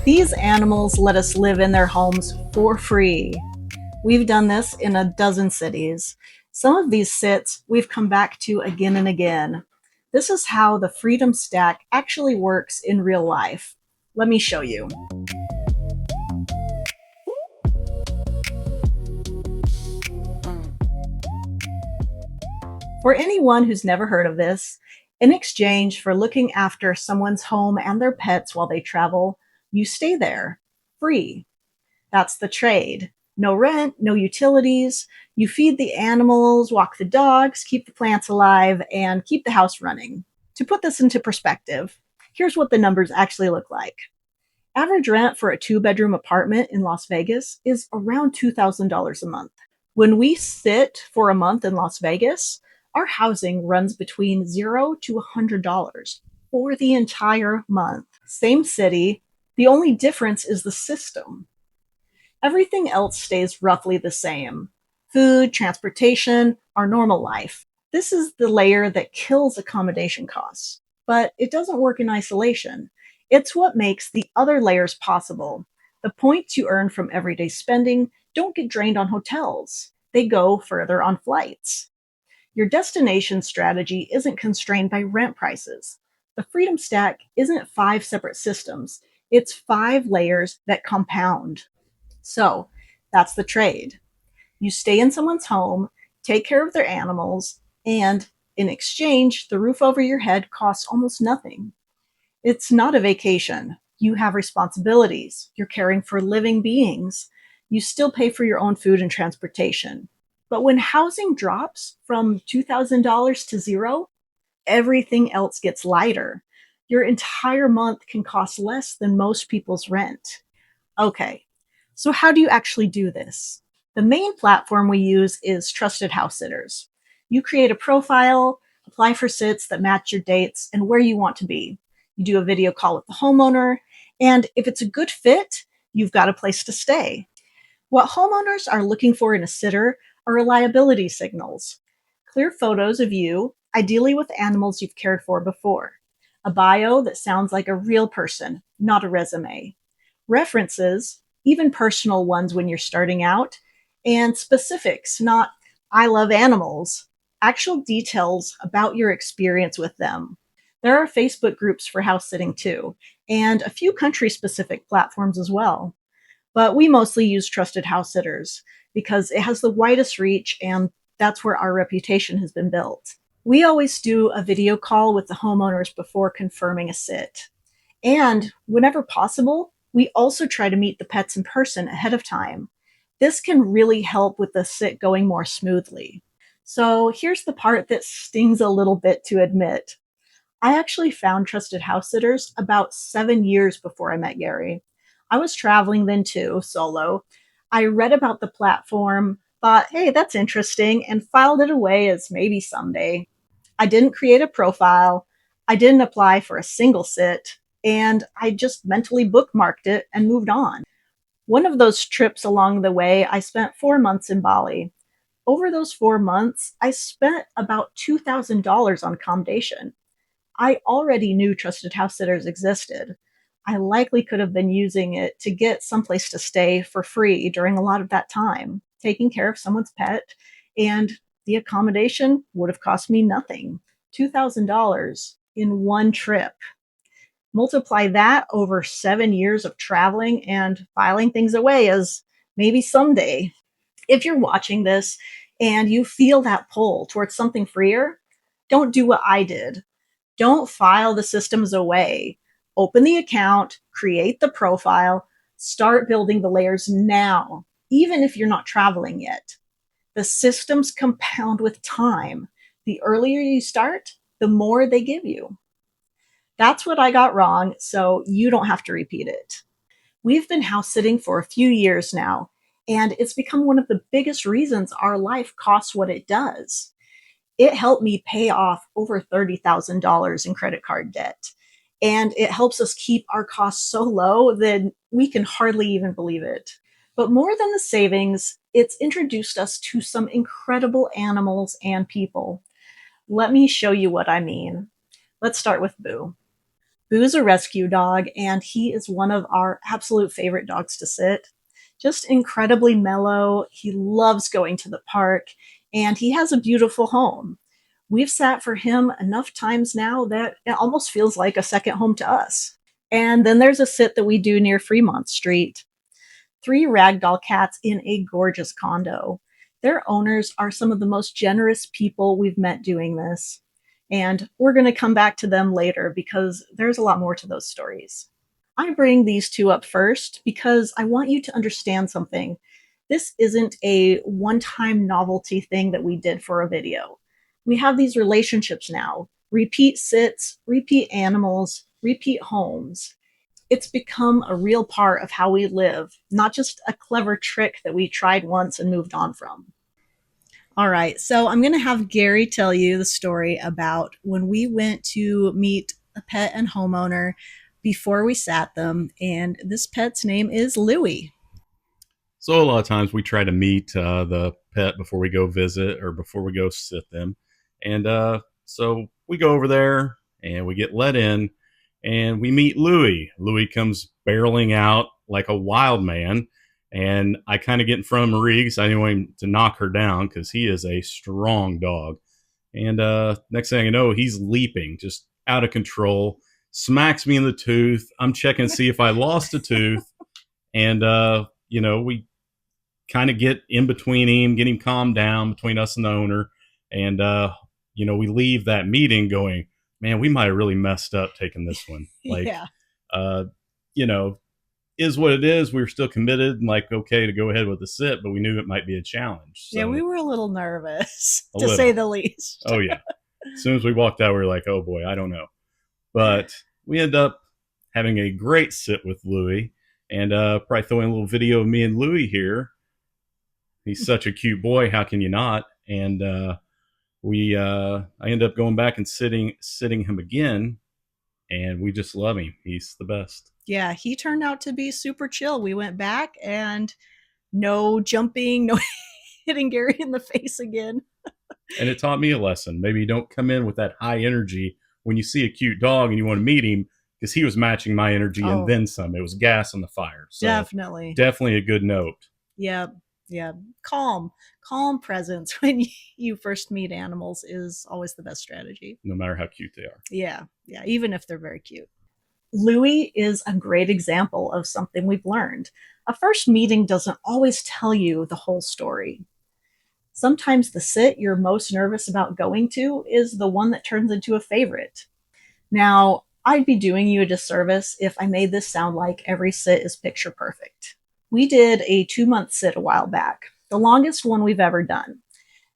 These animals let us live in their homes for free. We've done this in a dozen cities. Some of these sits we've come back to again and again. This is how the Freedom Stack actually works in real life. Let me show you. For anyone who's never heard of this, in exchange for looking after someone's home and their pets while they travel, you stay there, free. That's the trade. No rent, no utilities. You feed the animals, walk the dogs, keep the plants alive, and keep the house running. To put this into perspective, here's what the numbers actually look like. Average rent for a 2-bedroom apartment in Las Vegas is around $2,000 a month. When we sit for a month in Las Vegas, our housing runs between $0 to $100 for the entire month. Same city, the only difference is the system. Everything else stays roughly the same. Food, transportation, our normal life. This is the layer that kills accommodation costs. But it doesn't work in isolation. It's what makes the other layers possible. The points you earn from everyday spending don't get drained on hotels. They go further on flights. Your destination strategy isn't constrained by rent prices. The Freedom Stack isn't 5 separate systems. It's 5 layers that compound. So that's the trade. You stay in someone's home, take care of their animals, and in exchange, the roof over your head costs almost nothing. It's not a vacation. You have responsibilities. You're caring for living beings. You still pay for your own food and transportation. But when housing drops from $2,000 to zero, everything else gets lighter. Your entire month can cost less than most people's rent. Okay, so how do you actually do this? The main platform we use is Trusted House Sitters. You create a profile, apply for sits that match your dates and where you want to be. You do a video call with the homeowner, and if it's a good fit, you've got a place to stay. What homeowners are looking for in a sitter are reliability signals. Clear photos of you, ideally with animals you've cared for before. A bio that sounds like a real person, not a resume. References, even personal ones when you're starting out, and specifics, not "I love animals," actual details about your experience with them. There are Facebook groups for house sitting too, and a few country specific platforms as well. But we mostly use Trusted House Sitters because it has the widest reach and that's where our reputation has been built. We always do a video call with the homeowners before confirming a sit. And whenever possible, we also try to meet the pets in person ahead of time. This can really help with the sit going more smoothly. So here's the part that stings a little bit to admit. I actually found Trusted House Sitters about 7 years before I met Gary. I was traveling then too, solo. I read about the platform, thought, hey, that's interesting, and filed it away as maybe someday. I didn't create a profile. I didn't apply for a single sit, and I just mentally bookmarked it and moved on. One of those trips along the way, I spent 4 months in Bali. Over those 4 months, I spent about $2,000 on accommodation. I already knew Trusted House Sitters existed. I likely could have been using it to get someplace to stay for free during a lot of that time, taking care of someone's pet, and the accommodation would have cost me nothing. $2,000 in one trip. Multiply that over 7 years of traveling and filing things away as maybe someday. If you're watching this and you feel that pull towards something freer, don't do what I did. Don't file the systems away. Open the account, create the profile, start building the layers now, even if you're not traveling yet. The systems compound with time. The earlier you start, the more they give you. That's what I got wrong, so you don't have to repeat it. We've been house sitting for a few years now, and it's become one of the biggest reasons our life costs what it does. It helped me pay off over $30,000 in credit card debt. And it helps us keep our costs so low that we can hardly even believe it. But more than the savings, it's introduced us to some incredible animals and people. Let me show you what I mean. Let's start with Boo. Boo's a rescue dog, and he is one of our absolute favorite dogs to sit. Just incredibly mellow. He loves going to the park, and he has a beautiful home. We've sat for him enough times now that it almost feels like a second home to us. And then there's a sit that we do near Fremont Street. 3 ragdoll cats in a gorgeous condo. Their owners are some of the most generous people we've met doing this. And we're going to come back to them later because there's a lot more to those stories. I bring these two up first because I want you to understand something. This isn't a one-time novelty thing that we did for a video. We have these relationships now. Repeat sits, repeat animals, repeat homes. It's become a real part of how we live, not just a clever trick that we tried once and moved on from. All right, so I'm going to have Gary tell you the story about when we went to meet a pet and homeowner before we sat them, and this pet's name is Louie. So a lot of times we try to meet the pet before we go visit or before we go sit them. And so we go over there and we get let in and we meet Louie. Louie comes barreling out like a wild man. And I kind of get in front of Marie because I didn't want him to knock her down because he is a strong dog. And next thing I know, he's leaping just out of control, smacks me in the tooth. I'm checking to see if I lost a tooth. And, we kind of get in between him, get him calmed down between us and the owner. And, we leave that meeting going, man, we might have really messed up taking this one. Like, Yeah. uh, you know, is what it is. We were still committed and like, okay, to go ahead with the sit, but we knew it might be a challenge. So, Yeah, we were a little nervous, A to little. say the least. Oh, yeah. As soon as we walked out, we were like, oh boy, I don't know. But we ended up having a great sit with Louie and probably throwing a little video of me and Louie here. He's such a cute boy. How can you not? And I ended up going back and sitting him again, and we just love him. He's the best. Yeah, he turned out to be super chill. We went back and no jumping, no hitting Gary in the face again. And it taught me a lesson. Maybe don't come in with that high energy when you see a cute dog and you want to meet him, because he was matching my energy and then some. It was gas on the fire. So Definitely. definitely a good note. Yeah. Yeah. Calm presence when you first meet animals is always the best strategy. No matter how cute they are. Yeah. Yeah. Even if they're very cute. Louie is a great example of something we've learned. A first meeting doesn't always tell you the whole story. Sometimes the sit you're most nervous about going to is the one that turns into a favorite. Now, I'd be doing you a disservice if I made this sound like every sit is picture perfect. We did a 2-month sit a while back, the longest one we've ever done.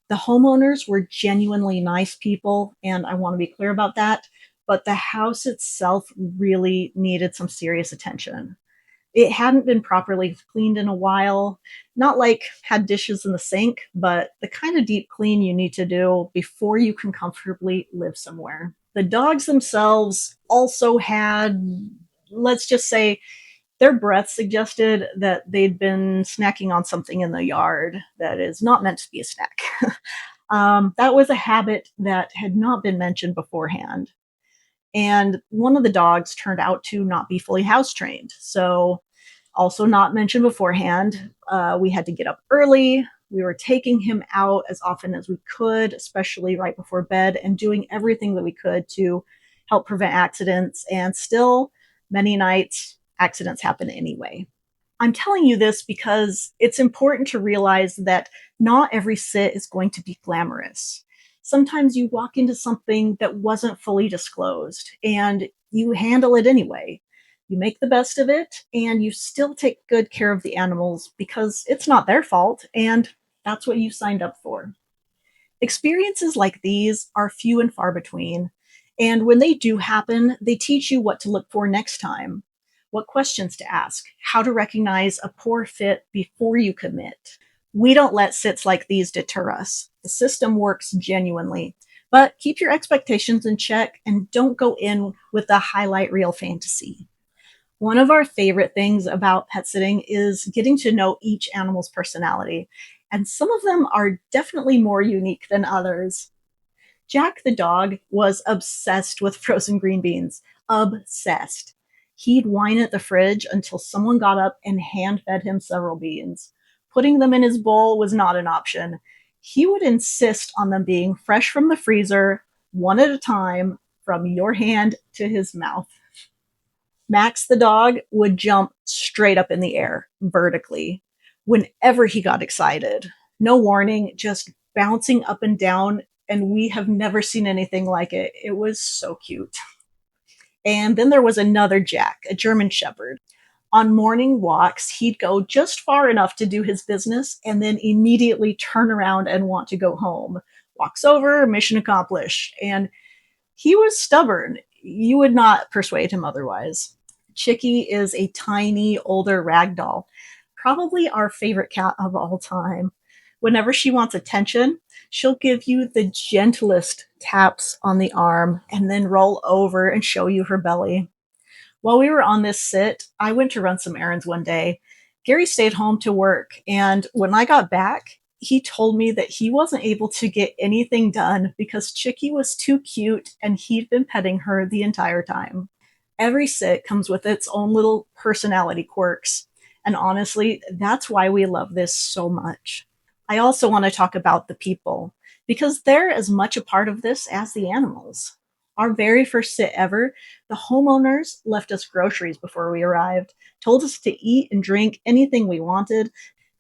The homeowners were genuinely nice people, and I want to be clear about that, but the house itself really needed some serious attention. It hadn't been properly cleaned in a while, not like had dishes in the sink, but the kind of deep clean you need to do before you can comfortably live somewhere. The dogs themselves also had, let's just say, their breath suggested that they'd been snacking on something in the yard that is not meant to be a snack. That was a habit that had not been mentioned beforehand. And one of the dogs turned out to not be fully house trained. So, also not mentioned beforehand, we had to get up early. We were taking him out as often as we could, especially right before bed, and doing everything that we could to help prevent accidents. And still, many nights, accidents happen anyway. I'm telling you this because it's important to realize that not every sit is going to be glamorous. Sometimes you walk into something that wasn't fully disclosed and you handle it anyway. You make the best of it and you still take good care of the animals because it's not their fault and that's what you signed up for. Experiences like these are few and far between, and when they do happen, they teach you what to look for next time, what questions to ask, how to recognize a poor fit before you commit. We don't let sits like these deter us. The system works genuinely, but keep your expectations in check and don't go in with the highlight reel fantasy. One of our favorite things about pet sitting is getting to know each animal's personality, and some of them are definitely more unique than others. Jack the dog was obsessed with frozen green beans, Obsessed. He'd whine at the fridge until someone got up and hand fed him several beans. Putting them in his bowl was not an option. He would insist on them being fresh from the freezer, one at a time, from your hand to his mouth. Max the dog would jump straight up in the air, vertically, whenever he got excited. No warning, just bouncing up and down, and we have never seen anything like it. It was so cute. And then there was another Jack, a German Shepherd. On morning walks, he'd go just far enough to do his business and then immediately turn around and want to go home. Walks over, mission accomplished. And he was stubborn. You would not persuade him otherwise. Chicky is a tiny, older ragdoll, probably our favorite cat of all time. Whenever she wants attention, she'll give you the gentlest taps on the arm and then roll over and show you her belly. While we were on this sit, I went to run some errands one day. Gary stayed home to work, and when I got back, he told me that he wasn't able to get anything done because Chicky was too cute and he'd been petting her the entire time. Every sit comes with its own little personality quirks, and honestly, that's why we love this so much. I also want to talk about the people because they're as much a part of this as the animals. Our very first sit ever, the homeowners left us groceries before we arrived, told us to eat and drink anything we wanted.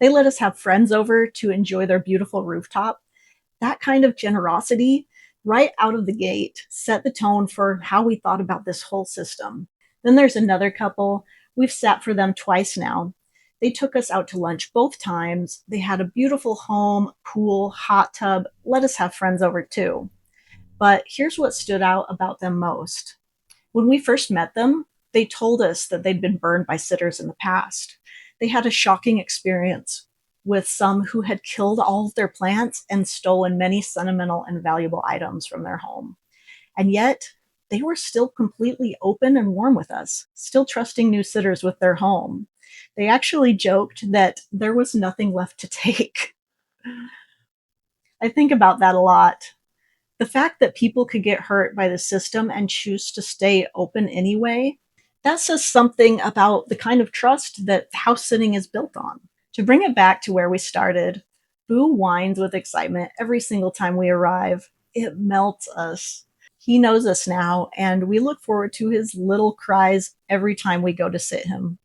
They let us have friends over to enjoy their beautiful rooftop. That kind of generosity, right out of the gate, set the tone for how we thought about this whole system. Then there's another couple. We've sat for them twice now. They took us out to lunch both times. They had a beautiful home, pool, hot tub, let us have friends over too. But here's what stood out about them most. When we first met them, they told us that they'd been burned by sitters in the past. They had a shocking experience with some who had killed all of their plants and stolen many sentimental and valuable items from their home. And yet, they were still completely open and warm with us, still trusting new sitters with their home. They actually joked that there was nothing left to take. I think about that a lot. The fact that people could get hurt by the system and choose to stay open anyway, that says something about the kind of trust that house sitting is built on. To bring it back to where we started, Boo whines with excitement every single time we arrive. It melts us. He knows us now, and we look forward to his little cries every time we go to sit him.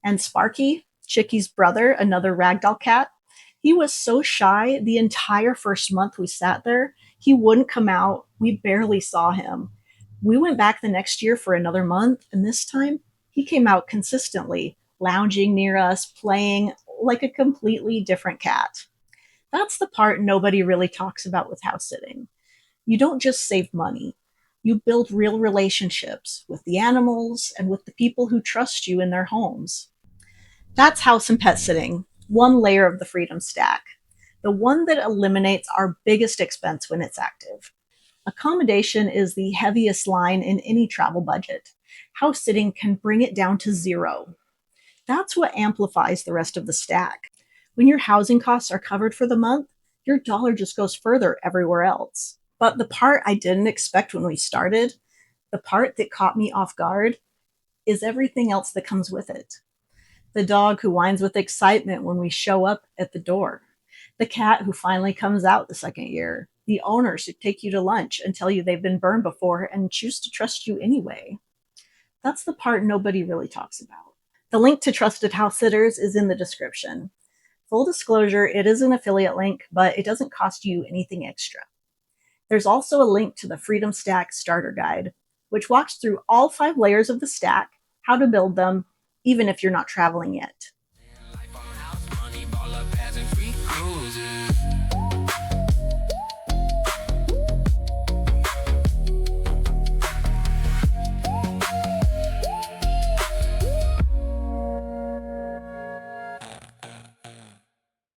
And Sparky, Chicky's brother, another ragdoll cat, he was so shy the entire first month we sat there. He wouldn't come out. We barely saw him. We went back the next year for another month, and this time he came out consistently, lounging near us, playing like a completely different cat. That's the part nobody really talks about with house sitting. You don't just save money. You build real relationships with the animals and with the people who trust you in their homes. That's house and pet sitting, one layer of the freedom stack, the one that eliminates our biggest expense when it's active. Accommodation is the heaviest line in any travel budget. House sitting can bring it down to zero. That's what amplifies the rest of the stack. When your housing costs are covered for the month, your dollar just goes further everywhere else. But the part I didn't expect when we started, the part that caught me off guard, is everything else that comes with it. The dog who whines with excitement when we show up at the door, the cat who finally comes out the second year, the owners who take you to lunch and tell you they've been burned before and choose to trust you anyway. That's the part nobody really talks about. The link to Trusted House Sitters is in the description. Full disclosure, it is an affiliate link, but it doesn't cost you anything extra. There's also a link to the Freedom Stack Starter Guide, which walks through all 5 layers of the stack, how to build them, even if you're not traveling yet.